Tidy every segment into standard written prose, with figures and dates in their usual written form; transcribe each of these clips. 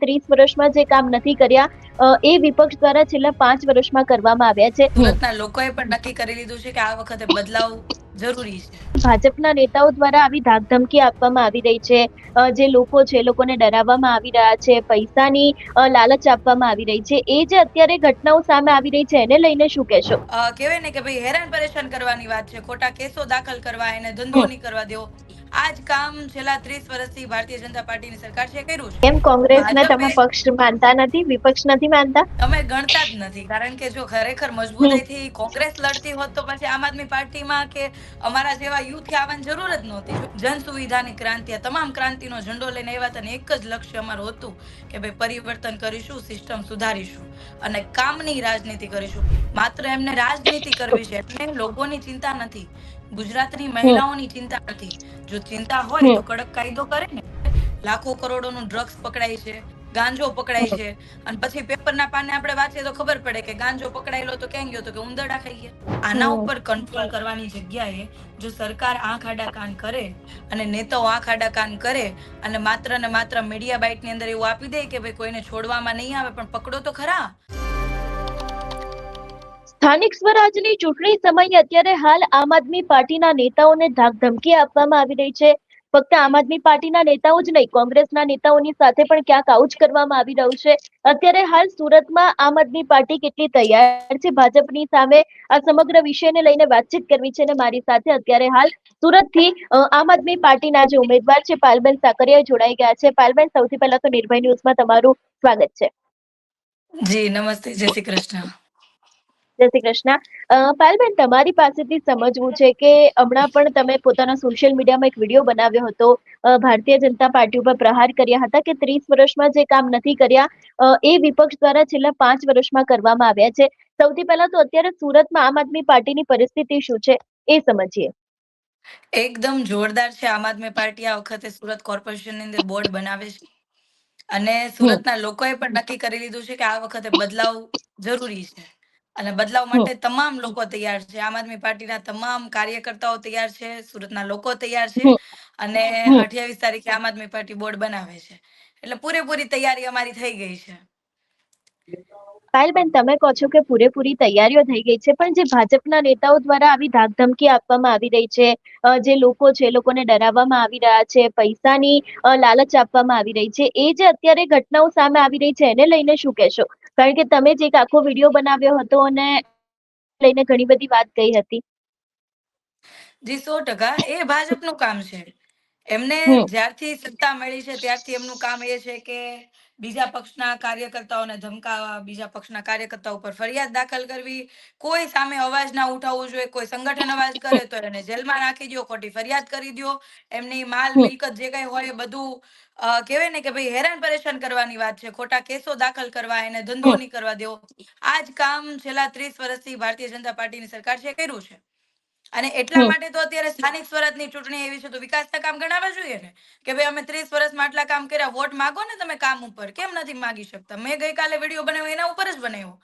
30 વર્ષમાં જે કામ નથી કર્યા એ વિપક્ષ દ્વારા છેલ્લા 5 વર્ષમાં કરવામાં આવ્યા છે. સુરતના લોકોએ પણ નક્કી કરી લીધું છે કે આ વખતે બદલાવ જરૂરી છે. ભાજપના નેતાઓ દ્વારા આવી ધાકધમકી આપવામાં આવી રહી છે. જે લોકો છે એ લોકોને ડરાવવામાં આવી રહ્યા છે, પૈસાની લાલચ આપવામાં આવી રહી છે. એ જે અત્યારે ઘટનાઓ સામે આવી રહી છે એને લઈને શું કહેશો? કહેવાય ને કે ભાઈ હેરાન પરેશાન કરવાની વાત છે, ખોટા કેસો દાખલ કરવા, એને ધંધો નહીં કરવા દેવો. આ જ કામ છેલ્લા 30 વર્ષથી ભારતીય જનતા પાર્ટીની સરકાર છે કર્યું છે. કેમ કોંગ્રેસને તમે ભાજપે પક્ષ માનતા નથી, વિપક્ષ નથી માનતા? અમે ગણતા જ નથી, કારણ કે જો ખરેખર મજબૂતાઈથી કોંગ્રેસ લડતી હોત તો પછી આમ આદમી પાર્ટીમાં કે અમારા જેવા યુથ આવવાની જરૂર જ નહોતી. જન સુવિધાની ક્રાંતિ, આ તમામ ક્રાંતિનો ઝંડો લઈને આવ્યા હતા અને એક જ લક્ષ્ય અમારું હતું કે ભાઈ પરિવર્તન કરીશું, સિસ્ટમ સુધારીશું અને કામની રાજનીતિ કરીશું. માત્ર એમને રાજનીતિ કરવી છે, એમને લોકોની ચિંતા નથી, ગુજરાતની મહિલાઓની ચિંતા નથી. જો ચિંતા હોય તો કડક કાયદો કરે ને. લાખો કરોડોનું ડ્રગ્સ પકડાય છે, ગાંજો પકડાય છે, અને પછી પેપરના પાને આપણે વાંચીએ તો ખબર પડે કે ગાંજો પકડાયેલો તો ક્યાં ગયો, તો કે ઉંદરડા ખાઈ ગયા. આના ઉપર કંટ્રોલ કરવાની જગ્યાએ જો સરકાર આંખ આડા કાન કરે અને નેતાઓ આંખ આડા કાન કરે અને માત્ર મીડિયા બાઇટની અંદર એવું આપી દે કે ભાઈ કોઈને છોડવામાં નહીં આવે, પણ પકડો તો ખરા. સ્થાનિક સ્વરાજની ચૂંટણી સમયે અત્યારે હાલ આમ આદમી પાર્ટીના નેતાઓને ધાકધમકી આપવામાં આવી રહી છે. ફક્ત આમ આદમી પાર્ટીના નેતાઓ જ નહીં, કોંગ્રેસના નેતાઓની સાથે પણ ક્યાંક આવું જ કરવામાં આવી રહ્યું છે. અત્યારે હાલ સુરતમાં આમ આદમી પાર્ટી કેટલી તૈયાર છે ભાજપની સામે, આ સમગ્ર વિષયને લઈને વાતચીત કરવી છે. અને મારી સાથે અત્યારે હાલ સુરતથી આમ આદમી પાર્ટીના જે ઉમેદવાર છે પાયલબેન સાકરિયા જોડાઈ ગયા છે. પાયલબેન, સૌથી પહેલા તો નિર્ભય ન્યૂઝમાં તમારું સ્વાગત છે. જી નમસ્તે, જય શ્રી કૃષ્ણ. જય શ્રી કૃષ્ણ. પાયલબેન, તમારી પાસેથી સમજવું છે કે હમણાં પણ તમે પોતાના સોશિયલ મીડિયામાં એક વિડીયો બનાવ્યો હતો, ભારતીય જનતા પાર્ટી ઉપર પ્રહાર કર્યા હતા કે 30 વર્ષમાં જે કામ નથી કર્યા એ વિપક્ષ દ્વારા છેલ્લા 5 વર્ષમાં કરવામાં આવ્યા છે. સૌથી પહેલા તો અત્યારે સુરતમાં આમ આદમી પાર્ટીની પરિસ્થિતિ શું છે એ સમજીએ. એકદમ જોરદાર છે. આમ આદમી પાર્ટી આ વખતે સુરત કોર્પોરેશનની અંદર બોર્ડ બનાવે છે અને હમ સુરતના લોકોએ પણ નક્કી કરી લીધું છે કે આ વખતે બદલાવ જરૂરી છે અને બદલાવ હમ માટે તમામ લોકો તૈયાર છે. આમ આદમી પાર્ટીના તમામ કાર્યકર્તાઓ તૈયાર છે, સુરતના લોકો તૈયાર છે હમ અને હમ 28 તારીખે આમ આદમી પાર્ટી બોર્ડ બનાવે છે. એટલે પૂરેપૂરી તૈયારી અમારી થઈ ગઈ છે. પાયલબેન, તમે કહો છો કે પૂરેપૂરી તૈયારીઓ થઈ ગઈ છે, પણ જે ભાજપના નેતાઓ દ્વારા આવી ધાકધમકી આપવામાં આવી રહી છે, જે લોકો છે એ લોકોને ડરાવવામાં આવી રહ્યા છે, પૈસાની લાલચ આપવામાં આવી રહી છે, એ જે અત્યારે ઘટનાઓ સામે આવી રહી છે એને લઈને શું કહેશો? કારણ કે તમે જે એક આખો વિડીયો બનાવ્યો હતો અને લઈને ઘણી બધી વાત કહી હતી. જી 100%. એ ભાજપનું કામ છે. એમને હમ જ્યારથી સત્તા મળી છે ત્યારથી એમનું કામ એ છે કે બીજા પક્ષના કાર્યકર્તાઓને ધમકાવવા, બીજા પક્ષના કાર્યકર્તાઓ ઉપર ફરિયાદ દાખલ કરવી, કોઈ સામે અવાજ ના ઉઠાવવું જોઈએ. કોઈ સંગઠન અવાજ કરે તો એને જેલમાં નાખી દો, ખોટી ફરિયાદ કરી દો, એમની માલ હમ મિલકત જે કઈ હોય એ બધું કહેવાય ને કે ભાઈ હેરાન પરેશાન કરવાની વાત છે, ખોટા કેસો દાખલ કરવા, એને ધંધો હમ નહીં કરવા દેવો. આ જ કામ છેલ્લા 30 વર્ષથી ભારતીય જનતા પાર્ટીની સરકાર છે કર્યું છે. અને એટલા હમ માટે તો અત્યારે સ્થાનિક સ્વરાજની ચૂંટણી એવી છે તો વિકાસના કામ ગણાવવા જોઈએ ને, કે ભાઈ અમે 30 વર્ષમાં આટલા કામ કર્યા, વોટ માંગો ને તમે કામ ઉપર. કેમ નથી માંગી શકતા? મેં ગઈકાલે વિડીયો બનાવ્યો એના ઉપર જ બનાવ્યો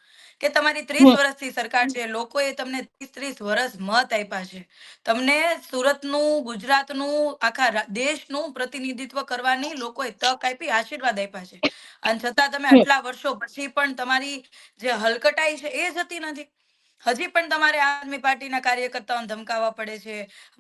કે તમારી 30 હમ વર્ષથી સરકાર છે, લોકોએ તમને 30 વર્ષ મત આપ્યા છે, તમને સુરતનું, ગુજરાતનું, આખા દેશનું પ્રતિનિધિત્વ કરવાની લોકોએ તક આપી, આશીર્વાદ આપ્યા છે, અને છતાં તમે હમ આટલા વર્ષો પછી પણ તમારી જે હલકટાઈ છે એ જતી નથી. હજી પણ તમારે આમ આદમી પાર્ટીના કાર્યકર્તાઓને ધમકાવવા પડે છે.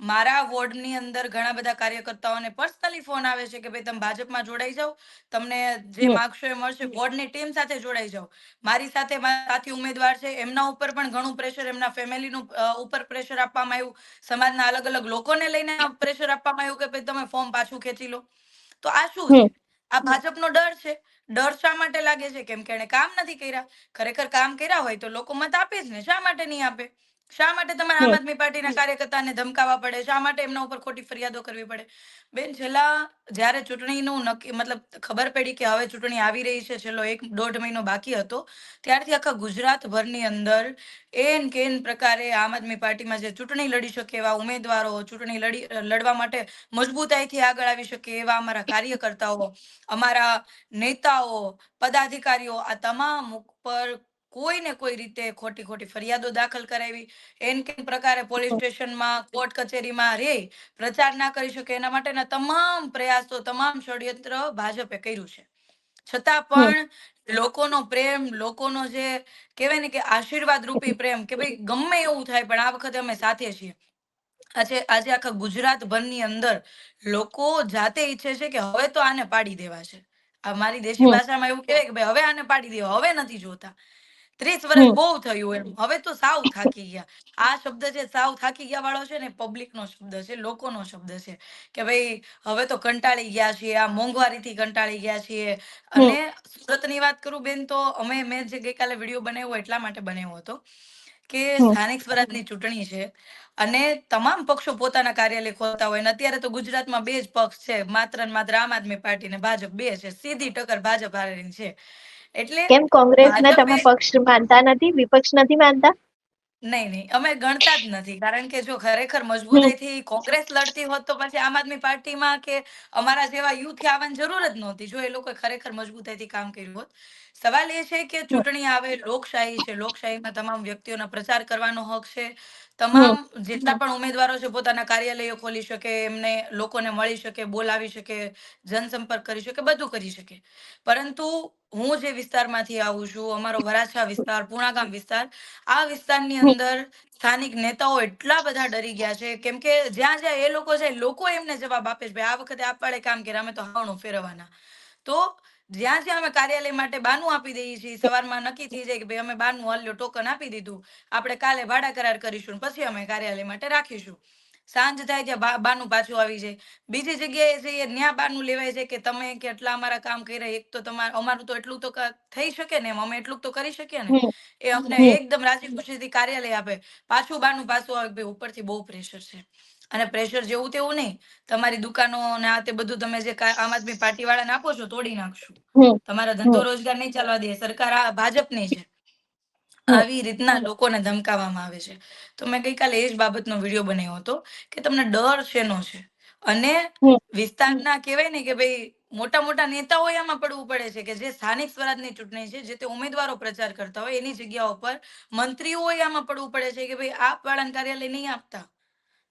મારા વોર્ડની અંદર ઘણા બધા કાર્યકર્તાઓને પર્સનલી ફોન આવે છે કે ભાઈ તમે ભાજપમાં જોડાઈ જાઓ, તમને જે હમ માગશો એ મળશે, વોર્ડની ટીમ સાથે જોડાઈ જાઓ. મારી સાથે મારા સાથી ઉમેદવાર છે, એમના ઉપર પણ ઘણું પ્રેશર, એમના ફેમિલીનું ઉપર પ્રેશર આપવામાં આવ્યું, સમાજના અલગ અલગ લોકોને લઈને પ્રેશર આપવામાં આવ્યું કે ભાઈ તમે ફોર્મ પાછું ખેંચી લો. તો આ શું હમ છે? આ ભાજપનો ડર છે. ડર શા માટે લાગે છે? કેમ કે એને કામ નથી કર્યા. ખરેખર કામ કર્યા હોય તો લોકો મત આપે જ ને. શા માટે નહીં આપે? શા માટે તમારે આમ હમ આદમી પાર્ટીના કાર્યકર્તાને ધમકાવવા પડે? શા માટે એમના ઉપર ખોટી ફરિયાદો કરવી પડે? બેન, છેલ્લા જ્યારે ચૂંટણીનું નક્કી, મતલબ ખબર પડી કે હવે ચૂંટણી આવી રહી છે, છેલ્લો 1-1.5 મહિનો બાકી હતો, ત્યારથી આખા ગુજરાતભરની અંદર એન કેન પ્રકારે આમ આદમી પાર્ટીમાં જે ચૂંટણી લડી શકે એવા ઉમેદવારો, ચૂંટણી લડવા માટે મજબૂતાઈથી આગળ આવી શકે એવા અમારા કાર્યકર્તાઓ, અમારા નેતાઓ, પદાધિકારીઓ, આ તમામ ઉપર કોઈને કોઈ રીતે ખોટી ખોટી ફરિયાદો દાખલ કરાવી, એન કેન પ્રકારે પોલીસ સ્ટેશનમાં, કોર્ટ કચેરીમાં રે પ્રચાર ના કરી શકે એના માટેના તમામ પ્રયાસો, તમામ ષડયંત્ર ભાજપે કર્યું છે. છતાં હમ પણ લોકોનો પ્રેમ, લોકોનો જે કહેવાય ને કે આશીર્વાદ રૂપી પ્રેમ, કે ભાઈ ગમે એવું થાય પણ આ વખતે અમે સાથે છીએ. આજે આખા ગુજરાત ભરની અંદર લોકો જાતે ઈચ્છે છે કે હવે તો આને પાડી દેવા છે. આ મારી દેશી હમ ભાષામાં એવું કહેવાય કે ભાઈ હવે આને પાડી દેવા, હવે નથી જોતા. 30 વર્ષ હમ બહુ થયું એમ, હવે તો સાવ થાકી ગયા. આ શબ્દ છે સાવ થાકી ગયા વાળો છે ને, પબ્લિક નો શબ્દ છે, લોકોનો શબ્દ છે કે ભાઈ હવે તો કંટાળી ગયા છીએ, આ મોંઘવારીથી કંટાળી ગયા છીએ. હમ અને સુરતની વાત કરું બેન, તો મેં જે ગઈકાલે વિડીયો બનાવ્યો એટલા માટે બનાવ્યો હતો કે હમ સ્થાનિક સ્વરાજની ચૂંટણી છે અને તમામ પક્ષો પોતાના કાર્યાલય ખોલતા હોય. અને અત્યારે તો ગુજરાતમાં બે જ પક્ષ છે, માત્ર ને માત્ર આમ આદમી પાર્ટી ને ભાજપ, બે છે. સીધી ટક્કર ભાજપ હારેની છે. એટલે કેમ કોંગ્રેસને ભાજપે તમે પક્ષ માનતા નથી, વિપક્ષ નથી માનતા? નહીં નહીં, અમે ગણતા જ નથી. કારણ કે જો ખરેખર હમ મજબૂતાઈથી કોંગ્રેસ લડતી હોત તો પછી આમ આદમી પાર્ટીમાં કે અમારા જેવા યુથ આવવાની જરૂર જ નહોતી, જો એ લોકો ખરેખર મજબૂતાઈથી કામ કર્યું હોત. સવાલ એ છે કે હમ ચૂંટણી આવે, લોકશાહી છે, લોકશાહીમાં તમામ વ્યક્તિઓના પ્રચાર કરવાનો હક છે. હમ તમામ જેટલા પણ ઉમેદવારો છે પોતાના કાર્યાલયો ખોલી શકે, એમને લોકોને મળી શકે, બોલાવી શકે, જનસંપર્ક કરી શકે, બધું કરી શકે. પરંતુ હું જે વિસ્તારમાંથી આવું છું, અમારો વરાછા વિસ્તાર, પુણાગામ વિસ્તાર, આ વિસ્તારની હમ અંદર સ્થાનિક નેતાઓ એટલા બધા ડરી ગયા છે, કેમ કે જ્યાં જ્યાં એ લોકો જાય, લોકો એમને જવાબ આપે છે, ભાઈ આ વખતે આપ વાળે કામ કર્યા, અમે તો હાવણું ફેરવવાના. તો જ્યાં જ્યાં અમે કાર્યાલય માટે બાનું આપી દઈએ છીએ, સવારમાં નક્કી થઈ જાય કે ભાઈ અમે બાનું હાલ્યો ટોકન આપી દીધું, આપણે કાલે ભાડા કરાર કરીશું, પછી અમે કાર્યાલય માટે રાખીશું. સાંજ થાય ત્યાં બાનું પાછું આવી જાય. બીજી જગ્યાએ જઈએ ત્યાં બાનું લેવાય છે કે તમે કેટલા અમારા કામ કર્યા, એક તો તમારે અમારું તો એટલું તો થઈ શકે ને, એમ અમે એટલું તો કરી શકીએ ને. હમ એ અમને હમ એકદમ રાજી ખુશીથી કાર્યાલય આપે. પાછું બાનું પાછું આવે, ભાઈ ઉપરથી બહુ પ્રેશર છે. અને પ્રેશર જેવું તેવું નહીં, તમારી દુકાનો ને આ તે બધું તમે જે આમ આદમી પાર્ટી વાળાને આપો છો, તોડી નાખશું. હમ તમારા હમ ધંધો રોજગાર નહીં ચાલવા દે. સરકાર આ ભાજપની છે. હમ આવી રીતના લોકોને ધમકાવવામાં આવે છે. તો મેં ગઈકાલે એ જ બાબતનો વિડીયો બનાવ્યો હતો કે તમને ડર શેનો છે. અને હમ વિસ્તારના કહેવાય ને કે ભાઈ મોટા મોટા નેતાઓ આમાં પડવું પડે છે કે જે સ્થાનિક સ્વરાજની ચૂંટણી છે, જે તે ઉમેદવારો પ્રચાર કરતા હોય એની જગ્યાઓ પર મંત્રીઓ આમાં પડવું પડે છે કે ભાઈ આપ વાળાને કાર્યાલય નહીં આપતા,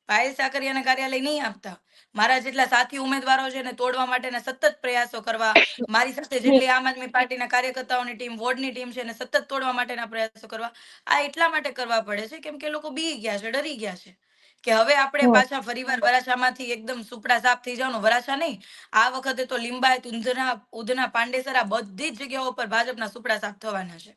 પાયલ સાકરિયાના કાર્યાલય નહીં આપતા. મારા જેટલા સાથી ઉમેદવારો છે ને તોડવા માટેના સતત પ્રયાસો કરવા, મારી સાથે હમ જેટલી આમ આદમી પાર્ટીના કાર્યકર્તાઓની ટીમ, વોર્ડની ટીમ છે ને સતત તોડવા માટેના પ્રયાસો કરવા. આ એટલા માટે કરવા પડે છે કેમ કે લોકો બી ગયા છે, ડરી ગયા છે કે હવે આપણે હમ પાછા ફરીવાર વરાછામાંથી એકદમ સુપડા સાફ થઈ જવાનું. વરાછા નહીં, આ વખતે તો લિંબાયત, ઉધના, પાંડેસરા બધી જ જગ્યાઓ પર ભાજપના સુપડા સાફ થવાના છે.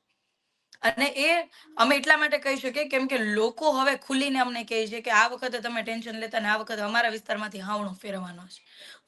અને એ અમે એટલા માટે કહી શકીએ કેમ કે લોકો હવે ખુલીને અમને કહે છે કે આ વખતે તમે ટેન્શન લેતા ને, આ વખતે અમારા વિસ્તારમાંથી હાવણું ફેરવવાનો છે.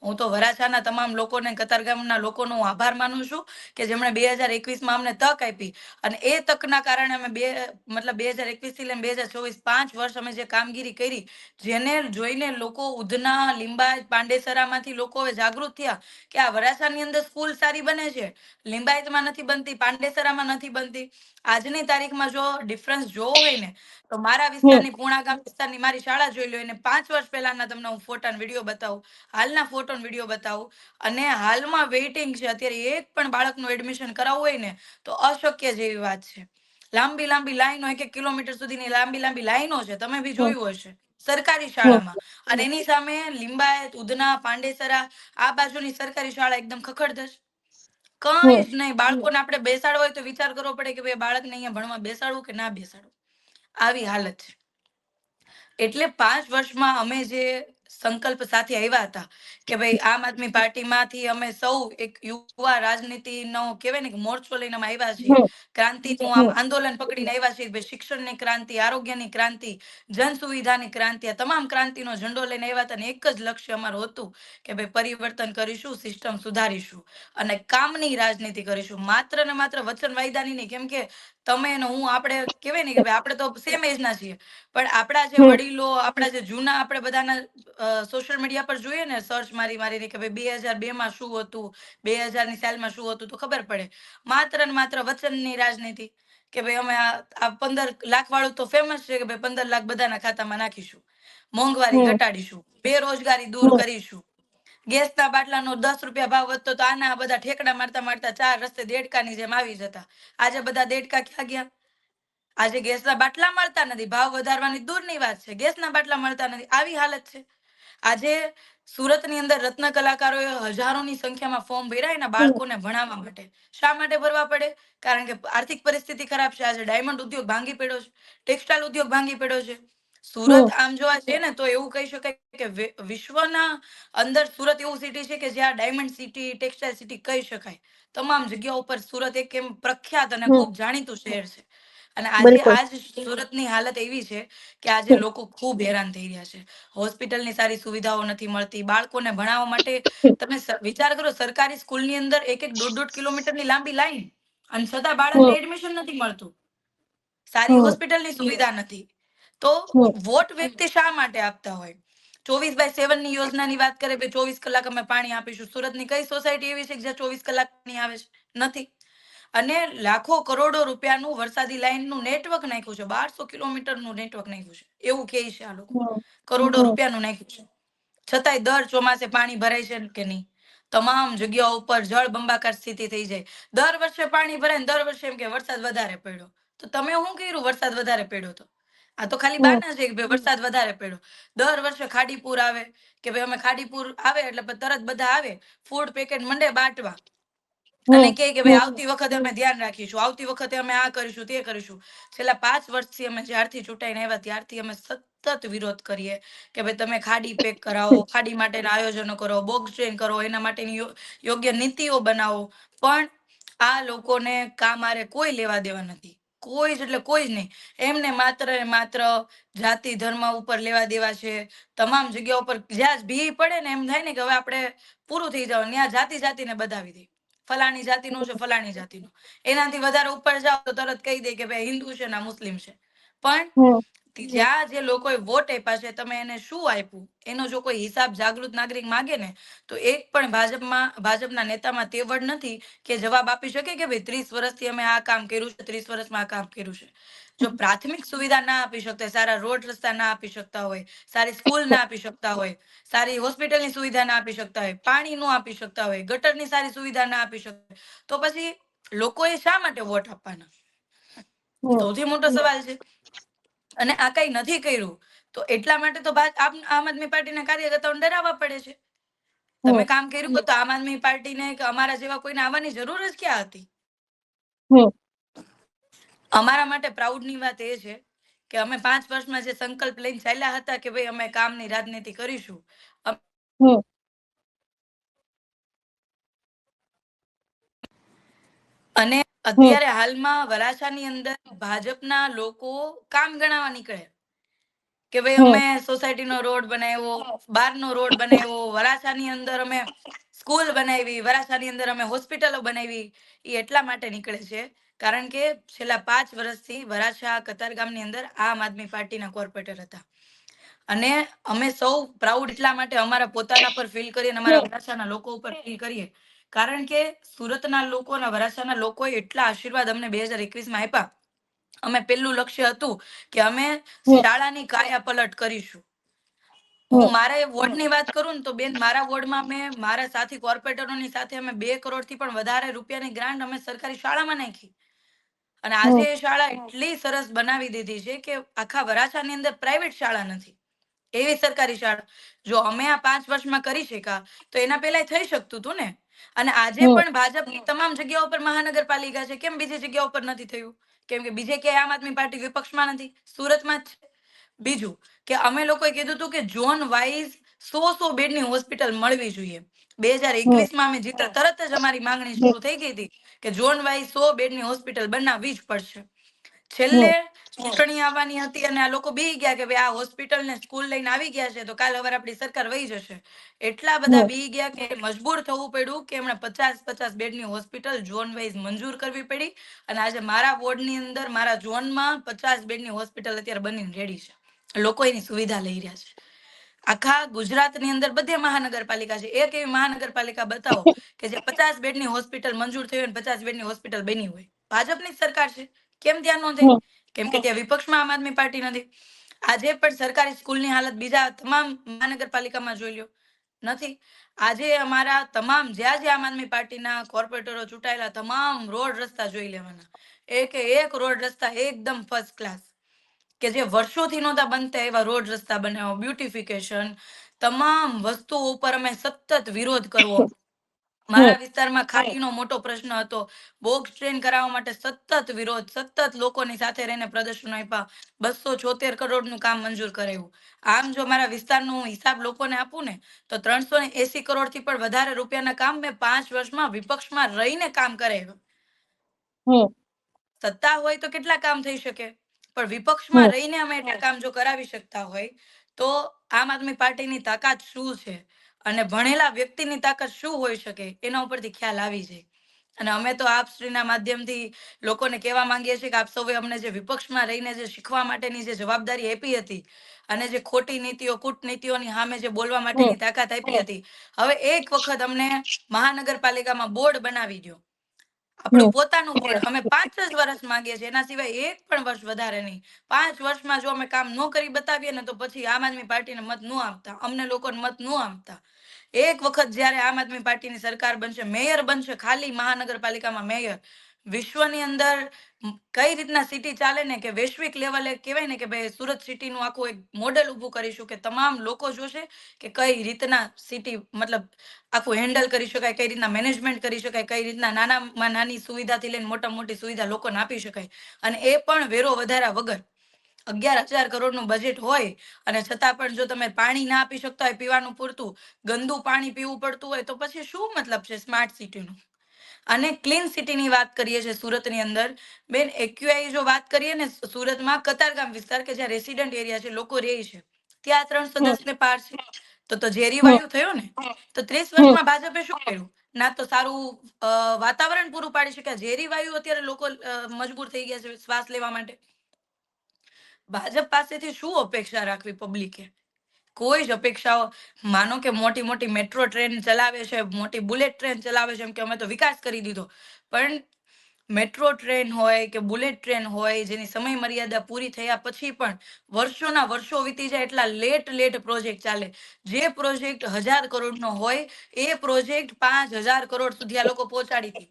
હું તો વરાછાના તમામ લોકોને, કતારગામના લોકોનો હું આભાર માનું છું કે જેમણે 2021માં અમને તક આપી. અને એ તકના કારણે અમે 2021 થી લઈને 2024 5 વર્ષ અમે જે કામગીરી કરી, જેને જોઈને લોકો ઉધના, લિંબાયત, પાંડેસરામાંથી લોકો હવે જાગૃત થયા કે આ વરાછાની અંદર સ્કૂલ સારી બને છે, લિંબાયતમાં નથી બનતી, પાંડેસરામાં નથી બનતી. આજની તારીખમાં જો ડિફરન્સ જોવો હોય ને, તો મારા હમ વિસ્તારની પુણાગામ વિસ્તારની મારી શાળા જોઈ લો, એને 5 વર્ષ પહેલાના તમને હું ફોટા વિડીયો બતાવું, હાલના ફોટો વિડીયો બતાવું. અને હાલમાં વેઇટિંગ છે અત્યારે એક પણ બાળકનું એડમિશન કરાવવું હોય ને તો અશક્ય જેવી વાત છે. લાંબી લાંબી લાઈનો, 1-1 કિલોમીટર સુધીની લાંબી લાંબી લાઈનો છે, તમે બી હમ જોયું હશે સરકારી હમ શાળામાં. અને એની સામે લિંબાયત, ઉધના, પાંડેસરા આ બાજુની સરકારી શાળા એકદમ ખખડધજ. કઈ હમ જ નહીં. બાળકોને આપણે બેસાડવા હોય તો વિચાર કરવો પડે કે ભાઈ બાળકને અહીંયા ભણવા બેસાડવું કે ના બેસાડવું. આવી હાલત છે. એટલે 5 વર્ષમાં અમે જે સંકલ્પ સાથે આવ્યા હતા કે ભાઈ આમ આદમી પાર્ટીમાંથી અમે સૌ એક યુવા રાજનીતિનો કહેવાય ને કે મોરચો લઈને અમે આવ્યા છીએ, હમ ક્રાંતિનું આમ હમ આંદોલન પકડીને આવ્યા છીએ, ભાઈ શિક્ષણની ક્રાંતિ, આરોગ્યની ક્રાંતિ, જન સુવિધાની ક્રાંતિ, આ તમામ ક્રાંતિનો ઝંડો લઈને આવ્યા હતા. અને એક જ લક્ષ્ય અમારું હતું કે ભાઈ પરિવર્તન કરીશું, સિસ્ટમ સુધારીશું અને કામની રાજનીતિ કરીશું. માત્ર ને માત્ર વચન વાયદાની નહીં. કેમ કે તમે ને હું, આપણે કહેવાય ને કે ભાઈ આપણે તો સેમ એજના છીએ, પણ આપણા જે હમ વડીલો, આપણા જે જૂના, આપણે બધાના સોશિયલ મીડિયા પર જોઈએ ને, સર્ચ મારી મારીને કે ભાઈ 2002 માં શું હતું, 2000ની સાલમાં શું હતું, તો ખબર પડે માત્ર ને માત્ર વચનની રાજનીતિ કે ભાઈ અમે આ 15 લાખ વાળું તો ફેમસ છે કે ભાઈ 15 લાખ બધાના ખાતામાં નાખીશું, મોંઘવારી હમ ઘટાડીશું, બેરોજગારી દૂર હમ કરીશું. ગેસના બાટલાનો 10 રૂપિયા ભાવ વધતો તો આના બધા ઠેકડા મારતા મારતા 4 રસ્તે દેડકાની જેમ આવી જતા. આજે બધા દેડકા ક્યાં ગયા? આજે ગેસના બાટલા મળતા નથી, ભાવ વધારવાની દૂરની વાત છે, ગેસના બાટલા મળતા નથી, આવી હાલત છે. આજે સુરતની અંદર રત્ન કલાકારોએ હજારોની સંખ્યામાં ફોર્મ ભર્યા એના બાળકોને ભણાવવા માટે. શા માટે ભરવા પડે? કારણ કે આર્થિક પરિસ્થિતિ ખરાબ છે. આજે ડાયમંડ ઉદ્યોગ ભાંગી પડ્યો છે, ટેક્સટાઇલ ઉદ્યોગ ભાંગી પડ્યો છે. સુરત આમ જોવા જઈએ ને તો એવું કહી શકાય કે વિશ્વના અંદર સુરત એવું સિટી છે કે જ્યાં ડાયમંડ સિટી, ટેક્સટાઇલ સિટી કહી શકાય. તમામ જગ્યાઓ પર સુરત એક એમ પ્રખ્યાત અને ખૂબ જાણીતું શહેર છે. અને આજે બિલકુલ. આજ સુરતની હાલત એવી છે કે આજે લોકો ખૂબ હેરાન થઈ રહ્યા છે. હોસ્પિટલની સારી સુવિધાઓ નથી મળતી. બાળકોને ભણાવવા માટે તમે વિચાર કરો, સરકારી સ્કૂલની અંદર એક એક 1.5 કિલોમીટરની લાંબી લાઈન, અને છતાં બાળકને એડમિશન નથી મળતું. સારી હોસ્પિટલની સુવિધા નથી. તો વોટ વ્યક્તિ શા માટે આપતા હોય? 24/7 ની યોજનાની વાત કરે, 24 કલાક અમે પાણી આપીશું. સુરતની કઈ સોસાયટી એવી છે કે જ્યાં 24 કલાક પાણી આવે છે? નથી. અને લાખો કરોડો રૂપિયાનું વરસાદી લાઈનનું નેટવર્ક નાખ્યું છે, 1200 કિલોમીટરનું નેટવર્ક નાખ્યું છે, એવું કહે છે આ લોકો. કરોડો રૂપિયાનું નાખ્યું છે, છતાંય દર ચોમાસે પાણી ભરાય છે કે નહીં? તમામ જગ્યાઓ ઉપર જળબંબાકાર સ્થિતિ થઈ જાય. દર વર્ષે પાણી ભરાય ને દર વર્ષે એમ કે વરસાદ વધારે પડ્યો. તો તમે શું કર્યું વરસાદ વધારે પડ્યો તો? આ તો ખાલી બાના છે કે ભાઈ વરસાદ વધારે પડ્યો. દર વર્ષે ખાડીપુર આવે કે ભાઈ અમે ખાડીપુર આવે એટલે તરત બધા આવે, ફૂડ પેકેટ મંડે બાંટવા, અને કે ભાઈ આવતી વખતે અમે ધ્યાન રાખીશું, આવતી વખતે અમે આ કરીશું, તે કરીશું. છેલ્લા 5 વર્ષથી અમે જ્યારથી ચૂંટાઈને આવ્યા ત્યારથી અમે સતત વિરોધ કરીએ કે ભાઈ તમે ખાડી પેક કરાવો, ખાડી માટેના આયોજનો કરો, બોક્સ ટ્રેન કરો, એના માટેની યોગ્ય નીતિઓ બનાવો. પણ આ લોકોને કામ આરે કોઈ લેવા દેવા નથી. કોઈ જ એટલે કોઈ જ નહીં. એમને માત્ર ને માત્ર જાતિ ધર્મ ઉપર લેવા દેવા છે. તમામ જગ્યા ઉપર જ્યાં ભી પડે ને એમ થાય ને કે હવે આપણે પૂરું થઈ જવાનું, ત્યાં જાતિ જાતિને બધાવી દે. ફલાણી જાતિનું છે, ફલાણી જાતિનું. એનાથી વધારે ઉપર જાઓ તો તરત કહી દે કે ભાઈ હિન્દુ છે ના મુસ્લિમ છે. પણ જ્યાં જે લોકોએ વોટ આપ્યા છે, તમે એને શું આપ્યું એનો જો કોઈ હિસાબ જાગૃત નાગરિક માંગે ને, તો એક પણ ભાજપના નેતામાં તેવડ નથી કે જવાબ આપી શકે કે ભાઈ 30 વર્ષથી અમે આ કામ કર્યું છે, 30 વર્ષમાં આ કામ કર્યું છે. જો પ્રાથમિક સુવિધા ના આપી શકતા, સારા રોડ રસ્તા ના આપી શકતા હોય, સારી સ્કૂલ ના આપી શકતા હોય, સારી હોસ્પિટલની સુવિધા ના આપી શકતા હોય, પાણી નો આપી શકતા હોય, ગટરની સારી સુવિધા ના આપી શકતા, તો પછી લોકોએ શા માટે વોટ આપવાના? સૌથી મોટો સવાલ છે. અને આ કઈ નથી કર્યું તો એટલા માટે તો આમ આદમી પાર્ટીના કાર્યકર્તાઓને ડરાવવા પડે છે. તમે કામ કર્યું તો આમ આદમી પાર્ટીને કે અમારા જેવા કોઈને આવવાની જરૂર જ ક્યાં હતી? અમારા માટે પ્રાઉડની વાત એ છે કે અમે 5 વર્ષમાં જે સંકલ્પ લઈને ચાલ્યા હતા કે ભાઈ અમે કામની રાજનીતિ કરીશું, અને અત્યારે હાલમાં વરાછાની અંદર ભાજપના લોકો કામ ગણાવવા નીકળે કે ભાઈ અમે સોસાયટીનો રોડ બનાવ્યો, બારનો રોડ બનાવ્યો, વરાછાની અંદર અમે સ્કૂલ બનાવી, વરાછાની અંદર અમે હોસ્પિટલો બનાવી. એ એટલા માટે નીકળે છે કારણ કે છેલ્લા 5 વર્ષથી વરાછા કતારગામની અંદર આમ આદમી પાર્ટીના કોર્પોરેટર હતા. અને અમે સૌ પ્રાઉડ એટલા માટે અમારા પોતાના પર ફીલ કરીએ અને અમારા વરાછાના લોકો ઉપર ફીલ કરીએ કારણ કે સુરતના લોકોના, વરાછાના લોકોએ એટલા આશીર્વાદ અમને 2021માં આપ્યા. અમે પેલું લક્ષ્ય હતું કે અમે શાળાની કાયા પલટ કરીશું. હું મારા વોર્ડની વાત કરું ને તો બેન, મારા વોર્ડમાં મેં મારા સાથી કોર્પોરેટરોની સાથે અમે 2 કરોડથી પણ વધારે રૂપિયાની ગ્રાન્ટ અમે સરકારી શાળામાં નાખી. અને આજે એ શાળા એટલી સરસ બનાવી દીધી છે કે આખા વરાછાની અંદર પ્રાઇવેટ શાળા નથી, એવી સરકારી શાળા. જો અમે આ 5 વર્ષમાં કરી શક્યા તો એના પહેલા થઈ શકતું હતું ને. અને આજે પણ ભાજપની તમામ જગ્યાઓ પર મહાનગરપાલિકા છે, કેમ બીજી જગ્યાઓ પર નથી થયું? કેમ કે બીજે ક્યાંય આમ આદમી પાર્ટી વિપક્ષમાં નથી, સુરતમાં જ છે. બીજું કે અમે લોકોએ કીધું હતું કે ઝોન વાઇઝ 100 બેડની હોસ્પિટલ મળવી જોઈએ. 2021માં અમે જીતા તરત જ અમારી માંગણી શરૂ થઈ ગઈ હતી કે ઝોન વાઇઝ 100 બેડની હોસ્પિટલ બનાવવી જ પડશે. છેલ્લે ચૂંટણી આવવાની હતી અને આ લોકો બી ગયા કે ભાઈ આ હોસ્પિટલ ને સ્કૂલ લઈને આવી ગયા છે તો કાલ હવે આપણી સરકાર વહી જશે. એટલા બધા બી ગયા કે મજબૂર થવું પડ્યું કે એમણે 50 બેડની હોસ્પિટલ ઝોન વાઇઝ મંજૂર કરવી પડી. અને આજે મારા વોર્ડની અંદર, મારા ઝોનમાં 50 બેડની હોસ્પિટલ અત્યારે બનીને રેડી છે. લોકો એની સુવિધા લઈ રહ્યા છે. આખા ગુજરાતની અંદર બધે મહાનગરપાલિકા છે, એક એવી મહાનગરપાલિકા બતાવો કે જે 50 બેડની હોસ્પિટલ મંજૂર થઈ હોય, 50 બેડની હોસ્પિટલ બની હોય. ભાજપની સરકાર છે. કેમ ધ્યાન ન દે? કેમ કે ત્યાં વિપક્ષમાં આમ આદમી પાર્ટી નથી. આજે પણ સરકારી સ્કૂલની હાલત બીજા તમામ મહાનગરપાલિકામાં જોઈ લ્યો, નથી. આજે અમારા તમામ જ્યાં આમ આદમી પાર્ટીના કોર્પોરેટરો ચૂંટાયેલા તમામ રોડ રસ્તા જોઈ લેવાના. એક રોડ રસ્તા એકદમ ફર્સ્ટ ક્લાસ, કે જે વર્ષોથી નહોતા બનતા એવા રોડ રસ્તા બનાવો, બ્યુટિફિકેશન, તમામ વસ્તુઓ ઉપર અમે સતત વિરોધ કરવો. મારા વિસ્તારમાં ખાડીનો મોટો પ્રશ્ન હતો. બોક્સ ટ્રેન કરાવવા માટે સતત વિરોધ, સતત લોકોની સાથે રહીને પ્રદર્શનો આપ્યા. 276 કરોડનું કામ મંજૂર કરાવ્યું. આમ જો મારા વિસ્તારનો હિસાબ લોકોને આપું ને તો 380 કરોડથી પણ વધારે રૂપિયાના કામ મેં 5 વર્ષમાં વિપક્ષમાં રહીને કામ કરાવ્યું. સત્તા હોય તો કેટલા કામ થઈ શકે, પણ વિપક્ષમાં રહીને અમે એટલા કામ જો કરાવી શકતા હોય તો આમ આદમી પાર્ટીની તાકાત શું છે અને ભણેલા વ્યક્તિની તાકાત શું હોઈ શકે એના ઉપરથી ખ્યાલ આવી જાય. અને અમે તો આપશ્રીના માધ્યમથી લોકોને કહેવા માંગીએ છીએ કે આપ સૌએ અમને જે વિપક્ષમાં રહીને જે શીખવા માટેની જે જવાબદારી આપી હતી અને જે ખોટી નીતિઓ કૂટનીતિઓની સામે જે બોલવા માટેની તાકાત આપી હતી, હવે એક વખત અમને મહાનગરપાલિકામાં બોર્ડ બનાવી દો, આપણું પોતાનું બોર્ડ. અમે 5 જ વર્ષ માંગીએ છીએ, એના સિવાય એક પણ વર્ષ વધારે નહીં. 5 વર્ષમાં જો અમે કામ ન કરી બતાવીએ ને તો પછી આમ આદમી પાર્ટીને મત ન આપતા, અમને લોકોને મત ન આપતા. એક વખત જ્યારે આમ આદમી પાર્ટીની સરકાર બનશે, મેયર બનશે, ખાલી મહાનગરપાલિકામાં મેયર, વિશ્વની અંદર કઈ રીતના સિટી ચાલે ને કે વૈશ્વિક લેવલે કહેવાય ને કે ભાઈ સુરત સિટીનું આખું એક મોડેલ ઊભું કરીશું કે તમામ લોકો જોશે કે કઈ રીતના સિટી મતલબ આખું હેન્ડલ કરી શકાય, કઈ રીતના મેનેજમેન્ટ કરી શકાય, કઈ રીતના નાનામાં નાની સુવિધાથી લઈને મોટા મોટી સુવિધા લોકોને આપી શકાય, અને એ પણ વેરો વધારા વગર. 11,000 કરોડનું બજેટ હોય અને છતાં પણ જો તમે પાણી ના આપી શકતા હોય પીવાનું પૂરતું, ગંદુ પાણી પીવું પડતું હોય તો પછી શું મતલબ છે સ્માર્ટ સિટીનું? અને ક્લીન સિટીની વાત કરીએ છીએ સુરતની અંદર. બેન, એક્યુઆઈ જો વાત કરીએ ને સુરતમાં કતારગામ વિસ્તાર કે જ્યાં રેસિડન્ટ એરિયા છે, લોકો રહે છે, ત્યાં 310 ને પાર છે. તો ઝેરી વાયુ થયો ને. તો 30 વર્ષમાં ભાજપે શું કર્યું? ના તો સારું વાતાવરણ પૂરું પાડી શક્યા. ઝેરી વાયુ અત્યારે લોકો મજબૂર થઈ ગયા છે શ્વાસ લેવા માટે. ભાજપ પાસેથી શું અપેક્ષા રાખવી પબ્લિકે? કોઈ જ અપેક્ષાઓ. માનો કે મોટી મોટી મેટ્રો ટ્રેન ચલાવે છે, મોટી બુલેટ ટ્રેન ચલાવે છે, એમ કે અમે તો વિકાસ કરી દીધો. પણ મેટ્રો ટ્રેન હોય કે બુલેટ ટ્રેન હોય જેની સમય મર્યાદા પૂરી થયા પછી પણ વર્ષોના વર્ષો વીતી જાય એટલા લેટ પ્રોજેક્ટ ચાલે. જે પ્રોજેક્ટ 1,000 કરોડનો હોય એ પ્રોજેક્ટ 5,000 કરોડ સુધી આ લોકો પહોંચાડી દે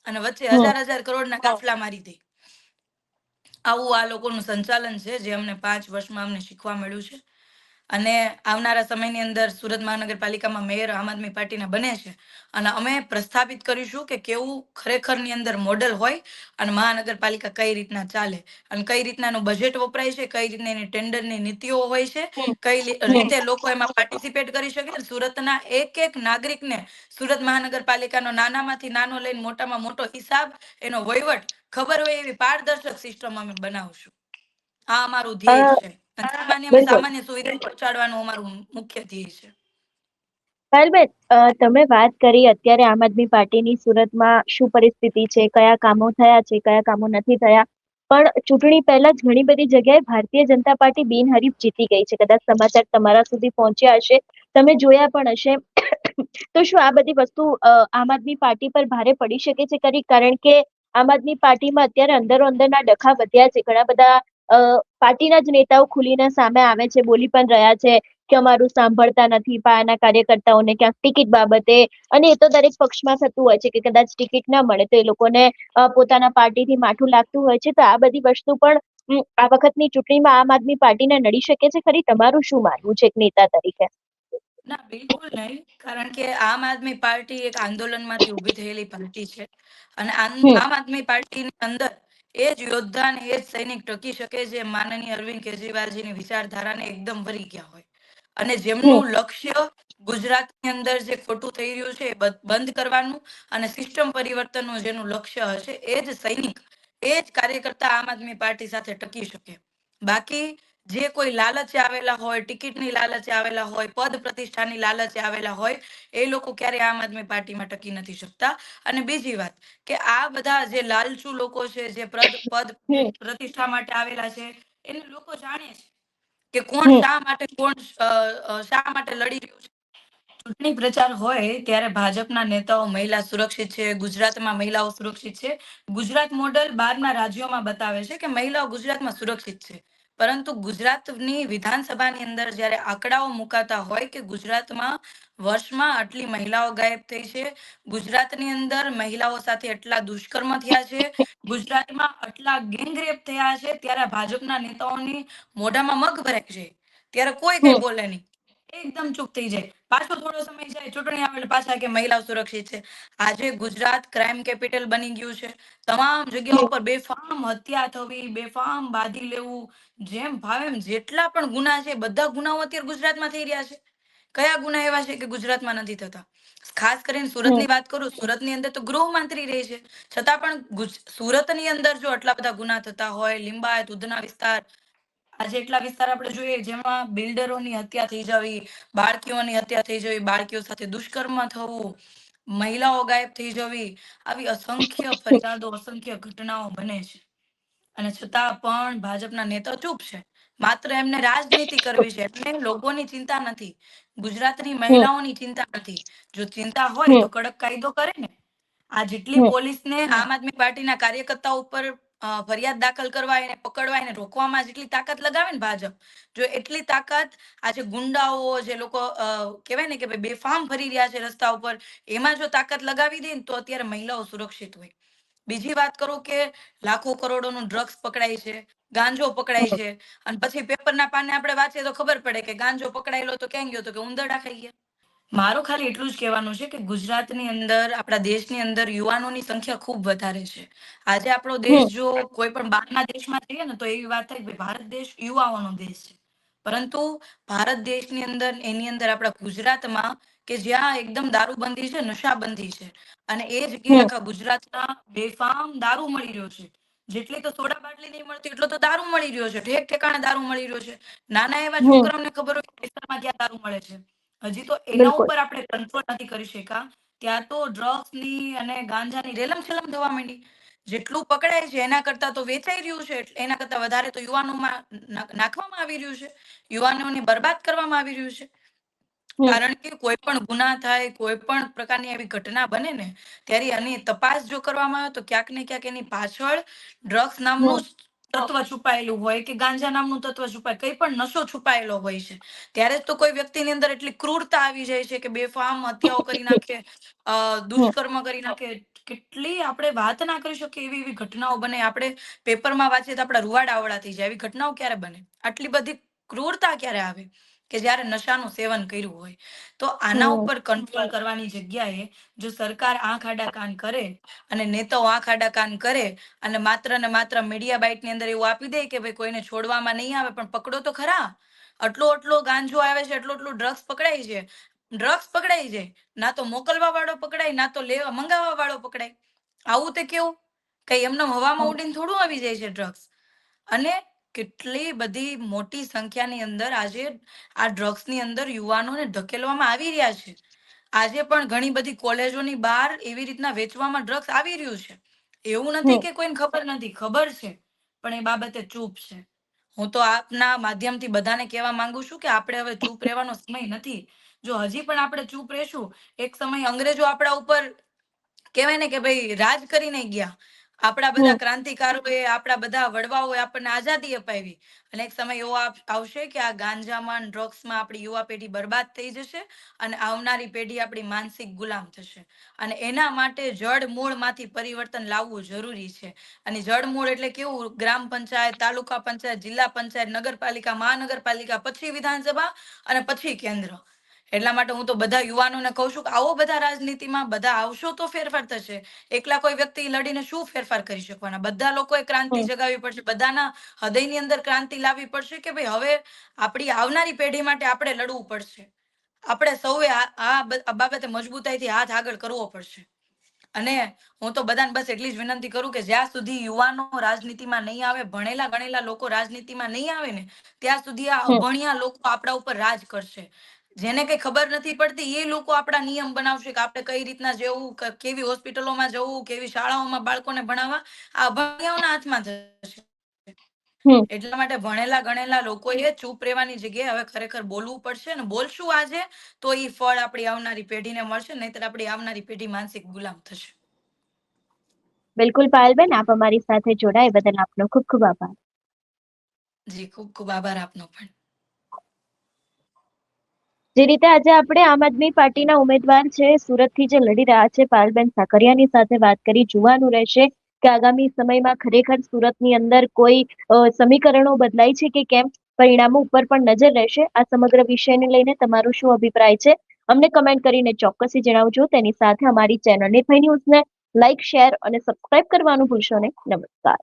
અને વચ્ચે 1,000 કરોડના કાફલા મારી દે. આવું આ લોકોનું સંચાલન છે જે અમને 5 વર્ષમાં અમને શીખવા મળ્યું છે. અને આવનારા સમયની અંદર સુરત મહાનગરપાલિકામાં મેયર આમ આદમી પાર્ટીના બને છે અને અમે પ્રસ્થાપિત કરીશું કે કેવું ખરેખરની અંદર મોડેલ હોય અને મહાનગરપાલિકા કઈ રીતના ચાલે અને કઈ રીતનાનું બજેટ વપરાય છે, કઈ રીતના એની ટેન્ડરની નીતિઓ હોય છે, કઈ રીતે લોકો એમાં પાર્ટિસિપેટ કરી શકે. સુરતના એક નાગરિકને સુરત મહાનગરપાલિકાનો નાનામાંથી નાનો લઈને મોટામાં મોટો હિસાબ, એનો વહીવટ ખબર હોય એવી પારદર્શક સિસ્ટમ અમે બનાવશું. આ અમારું ધ્યેય છે. સામાન્યમાં બિલકુલ. સામાન્ય સુવિધા પહોંચાડવાનું અમારું મુખ્ય ધ્યેય છે. પાયલબેન, તમે વાત કરી અત્યારે આમ આદમી પાર્ટીની સુરતમાં શું પરિસ્થિતિ છે, કયા કામો થયા છે, કયા કામો નથી થયા. પણ ચૂંટણી પહેલા જ ઘણી બધી જગ્યાએ ભારતીય જનતા પાર્ટી બિનહરીફ જીતી ગઈ છે. કદાચ સમાચાર તમારા સુધી પહોંચ્યા હશે, તમે જોયા પણ હશે. તો શું આ બધી વસ્તુ આમ આદમી પાર્ટી પર ભારે પડી શકે છે ખરી? કારણ કે આમ આદમી પાર્ટીમાં અત્યારે અંદરો અંદરના ડખા વધ્યા છે. ઘણા બધા પાર્ટીના જ નેતાઓ ખુલીને સામે આવે છે, બોલી પણ રહ્યા છે કે અમારું સાંભળતા નથી પાયાના કાર્યકર્તાઓને ક્યાંક ટિકિટ બાબતે. અને એ તો દરેક પક્ષમાં થતું હોય છે કે કદાચ ટિકિટ ના મળે તો એ લોકોને પોતાના પાર્ટીથી માઠું લાગતું હોય છે. તો આ બધી વસ્તુ પણ આ વખતની ચૂંટણીમાં આમ આદમી પાર્ટીને નડી શકે છે ખરી? તમારું શું માનવું છે એક નેતા તરીકે? ના, બિલકુલ નહીં. કારણ કે આમ આદમી પાર્ટી એક આંદોલનમાંથી ઊભી થયેલી પાર્ટી છે અને આમ આદમી પાર્ટીની અંદર એ જ યોદ્ધા અને એ જ સૈનિક ટકી શકે જે માનનીય અરવિંદ કેજરીવાલજીની વિચારધારાને એકદમ વરી ગયા હોય અને જેમનું લક્ષ્ય ગુજરાતની અંદર જે ખોટું થઈ રહ્યું છે એ બંધ કરવાનું અને સિસ્ટમ પરિવર્તનનું જેનું લક્ષ્ય હશે એ જ સૈનિક, એ જ કાર્યકર્તા આમ આદમી પાર્ટી સાથે ટકી શકે. બાકી જે કોઈ લાલચે આવેલા હોય, ટિકિટની લાલચે આવેલા હોય, પદ પ્રતિષ્ઠાની લાલચે આવેલા હોય, એ લોકો ક્યારે આમ આદમી પાર્ટીમાં ટકી નથી શકતા. અને બીજી વાત કે આ બધા જે લાલચુ લોકો છે, જે પદ પ્રતિષ્ઠા માટે આવેલા છે, એને લોકો જાણે છે કે કોણ શા માટે લડી રહ્યું છે. ચૂંટણી પ્રચાર હોય ત્યારે ભાજપના નેતાઓ મહિલા સુરક્ષિત છે, ગુજરાતમાં મહિલાઓ સુરક્ષિત છે, ગુજરાત મોડલ બહારના રાજ્યોમાં બતાવે છે કે મહિલાઓ ગુજરાતમાં સુરક્ષિત છે. પરંતુ ગુજરાતની વિધાનસભાની અંદર જ્યારે આંકડાઓ મુકાતા હોય કે ગુજરાતમાં વર્ષમાં આટલી મહિલાઓ ગાયબ થઈ છે, ગુજરાતની અંદર મહિલાઓ સાથે એટલા દુષ્કર્મ થયા છે, ગુજરાતમાં આટલા ગેંગરેપ થયા છે, ત્યારે ભાજપના નેતાઓની મોઢામાં મગ ભરાય છે, ત્યારે કોઈ કઈ બોલે નહીં. એકદમ ચૂપ થઈ જાય, પાછો થોડો સમય જાય, ચૂંટણી આવે એટલે પાછા કે મહિલાઓ સુરક્ષિત છે. આજે ગુજરાત ક્રાઇમ કેપિટલ બની ગયું છે. તમામ જગ્યાઓ પર બેફામ હત્યા થવી, બેફામ બાંધી લેવું, જેમ ભાવે એમ જેટલા પણ ગુના છે બધા ગુનાઓ અત્યારે ગુજરાતમાં થઈ રહ્યા છે. કયા ગુના એવા છે કે ગુજરાતમાં નથી થતા? ખાસ કરીને સુરતની વાત કરું, સુરતની અંદર તો ગૃહમંત્રી રહે છે, છતાં પણ સુરતની અંદર જો આટલા બધા ગુના થતા હોય, લિંબાયત, ઉધના વિસ્તાર, આજે એટલા વિસ્તાર આપણે જોઈએ જેમાં બિલ્ડરોની હત્યા થઈ જવી, બાળકીઓની હત્યા થઈ જવી, બાળકીઓ સાથે દુષ્કર્મ થવું, મહિલાઓ ગાયબ થઈ જવી, આવી અસંખ્ય ફરિયાદો, અસંખ્ય ઘટનાઓ બને છે. અને છતાં પણ ભાજપના નેતા ચૂપ છે. માત્ર એમને રાજનીતિ કરવી છે, એમને લોકોની ચિંતા નથી, ગુજરાતની મહિલાઓની ચિંતા નથી. જો ચિંતા હોય તો કડક કાયદો કરે ને. આ જેટલી પોલીસને આમ આદમી પાર્ટીના કાર્યકર્તાઓ ઉપર ફરિયાદ દાખલ કરવા, એને પકડવા, એને રોકવામાં જેટલી તાકાત લગાવે ને ભાજપ, જો એટલી તાકાત આજે ગુંડાઓ, જે લોકો કહેવાય ને કે ભાઈ બેફામ ફરી રહ્યા છે રસ્તા ઉપર, એમાં જો તાકાત લગાવી દે ને તો અત્યારે મહિલાઓ સુરક્ષિત હોય. બીજી વાત કરું કે લાખો કરોડોનું ડ્રગ્સ પકડાય છે, ગાંજો પકડાય છે, અને પછી પેપરના પાને આપણે વાંચીએ તો ખબર પડે કે ગાંજો પકડાયેલો તો ક્યાં ગયો, તો કે ઉંદરડા ખાઈ ગયા. મારું ખાલી એટલું જ કહેવાનું છે કે ગુજરાતની અંદર, આપણા દેશની અંદર યુવાનોની સંખ્યા ખૂબ વધારે છે. આજે આપણો દેશ જો કોઈ પણ બહારના દેશમાં જઈએ ને તો એવી વાત થાય કે ભારત દેશ યુવાઓનો દેશ છે. પરંતુ ભારત દેશની અંદર, એની અંદર આપણા ગુજરાતમાં, કે જ્યાં એકદમ દારૂબંધી છે, નશાબંધી છે, અને એ જગ્યાએ આખા ગુજરાતના બેફામ દારૂ મળી રહ્યો છે. જેટલી તો સોડા બાટલી નહીં મળતી, એટલો તો દારૂ મળી રહ્યો છે, ઠેક ઠેકાણે દારૂ મળી રહ્યો છે. નાના એવા છોકરાઓને ખબર હોય કે વિસ્તારમાં ક્યાં દારૂ મળે છે. હજી તો એના બિલકુલ. ઉપર આપણે કંટ્રોલ નથી કરી શક્યા, ત્યાં તો ડ્રગ્સની અને ગાંજાની રેલમ છેલમ થવા માંડી. જેટલું પકડાય છે એના કરતા તો વેચાઈ રહ્યું છે, એના કરતા વધારે તો યુવાનોમાં નાખવામાં આવી રહ્યું છે, યુવાનોને બરબાદ કરવામાં આવી રહ્યું છે. કારણ કે કોઈ પણ ગુના થાય, કોઈ પણ પ્રકારની એવી ઘટના બને ને, ત્યારે આની તપાસ જો કરવામાં આવે તો ક્યાંક ને ક્યાંક એની પાછળ ડ્રગ્સ નામનું જ તત્વ છુપાયેલું હોય, કે ગાંજા નામનું તત્વ છુપાય, કઈ પણ નશો છુપાયેલો હોય છે. ત્યારે જ તો કોઈ વ્યક્તિની અંદર એટલી ક્રૂરતા આવી જાય છે કે બેફામ હત્યાઓ કરી નાખે, દુષ્કર્મ કરી નાખે. કેટલી આપણે વાત ના કરી શકીએ એવી એવી ઘટનાઓ બને. આપણે પેપરમાં વાંચીએ તો આપણા રૂવાડા અવળા થઈ જાય. એવી ઘટનાઓ ક્યારે બને? આટલી બધી ક્રૂરતા ક્યારે આવે? કે જ્યારે નશાનું સેવન કર્યું હોય. તો આના ઉપર કંટ્રોલ કરવાની જગ્યાએ જો સરકાર આંખ આડા કાન કરે, અને નેતાઓ આંખ આડા કાન કરે, અને માત્ર ને માત્ર મીડિયા બાઇટની અંદર એવું આપી દે કે ભાઈ કોઈને છોડવામાં નહીં આવે, પણ પકડો તો ખરા. આટલો ગાંજો આવે છે, એટલું ડ્રગ્સ પકડાય છે. ડ્રગ્સ પકડાય છે, ના તો મોકલવા વાળો પકડાય, ના તો લેવા મંગાવવા વાળો પકડાય. આવું તે કેવું? કઈ એમને હવામાં ઉડીને થોડું આવી જાય છે ડ્રગ્સ. અને કેટલી બધી મોટી સંખ્યાની અંદર આજે આ ડ્રગ્સની અંદર યુવાનોને ધકેલવામાં આવી રહ્યા છે. આજે પણ ઘણી બધી કોલેજોની બહાર એવી રીતના વેચવામાં ડ્રગ્સ આવી રહ્યું છે. એવું નથી કે કોઈને ખબર નથી, ખબર છે, પણ એ બાબતે ચૂપ છે. હું તો આપના માધ્યમથી બધાને કહેવા માંગુ છું કે આપણે હવે ચૂપ રહેવાનો સમય નથી. જો હજી પણ આપણે ચૂપ રહેશું, એક સમય અંગ્રેજો આપણા ઉપર, કહેવાય ને કે ભાઈ, રાજ કરીને ગયા. આપણા બધા ક્રાંતિકારોએ, આપણા બધા વડવાઓએ આપણને આઝાદી અપાવી, અને એક સમય એવો આવશે કે આ ગાંજામાં, ડ્રગ્સમાં આપણી યુવા પેઢી બરબાદ થઈ જશે, અને આવનારી પેઢી આપણી માનસિક ગુલામ થશે. અને એના માટે જડ મૂળમાંથી પરિવર્તન લાવવું જરૂરી છે. અને જડમૂળ એટલે કેવું? ગ્રામ પંચાયત, તાલુકા પંચાયત, જિલ્લા પંચાયત, નગરપાલિકા, મહાનગરપાલિકા, પછી વિધાનસભા, અને પછી કેન્દ્ર. એટલા માટે હું તો બધા યુવાનોને કહું છું કે આવો, બધા રાજનીતિમાં બધા આવશો તો ફેરફાર થશે. એકલા કોઈ વ્યક્તિ લડીને શું ફેરફાર કરી શકવાના? બધા લોકોએ ક્રાંતિ જગાવવી પડશે, બધાના હૃદયની અંદર ક્રાંતિ લાવવી પડશે કે ભાઈ હવે આપણી આવનારી પેઢી માટે આપણે લડવું પડશે. આપણે સૌએ આ બાબતે મજબૂતાઈથી હાથ આગળ કરવો પડશે. અને હું તો બધાને બસ એટલી જ વિનંતી કરું કે જ્યાં સુધી યુવાનો રાજનીતિમાં નહીં આવે, ભણેલા ગણેલા લોકો રાજનીતિમાં નહીં આવે ને, ત્યાં સુધી આ અભણ્યા લોકો આપણા ઉપર રાજ કરશે. જેને કઈ ખબર નથી પડતી એ લોકો આપણા નિયમ બનાવશે કે આપણે કઈ રીતના જવું, કેવી હોસ્પિટલોમાં જવું, કેવી શાળાઓમાં બાળકોને ભણાવવા, આ અભણ્યાઓના હાથમાં થશે. એટલા માટે ભણેલા ગણેલા લોકોએ ચૂપ રહેવાની જગ્યાએ હવે ખરેખર બોલવું પડશે, અને બોલશું આજે તો એ ફળ આપણી આવનારી પેઢીને મળશે, નહીતર આપણી આવનારી પેઢી માનસિક ગુલામ થશે. બિલકુલ પાયલબેન, આપ અમારી સાથે જોડાય બદલ આપનો ખૂબ ખૂબ આભાર. જી, ખૂબ ખૂબ આભાર આપનો પણ. જે રીતે આજે આપણે આમ આદમી પાર્ટીના ઉમેદવાર છે, સુરતથી જે લડી રહ્યા છે, પાયલબેન સાકરિયાની સાથે વાત કરી, જોવાનું રહેશે કે આગામી સમયમાં ખરેખર સુરતની અંદર કોઈ સમીકરણો બદલાય છે કે કેમ. પરિણામો ઉપર પણ નજર રહેશે. આ સમગ્ર વિષયને લઈને તમારો શું અભિપ્રાય છે અમને કમેન્ટ કરીને ચોક્કસથી જણાવજો. તેની સાથે અમારી ચેનલ નિર્ભય ન્યૂઝને લાઇક, શેર અને સબસ્ક્રાઇબ કરવાનું ભૂલશો નહીં. નમસ્કાર.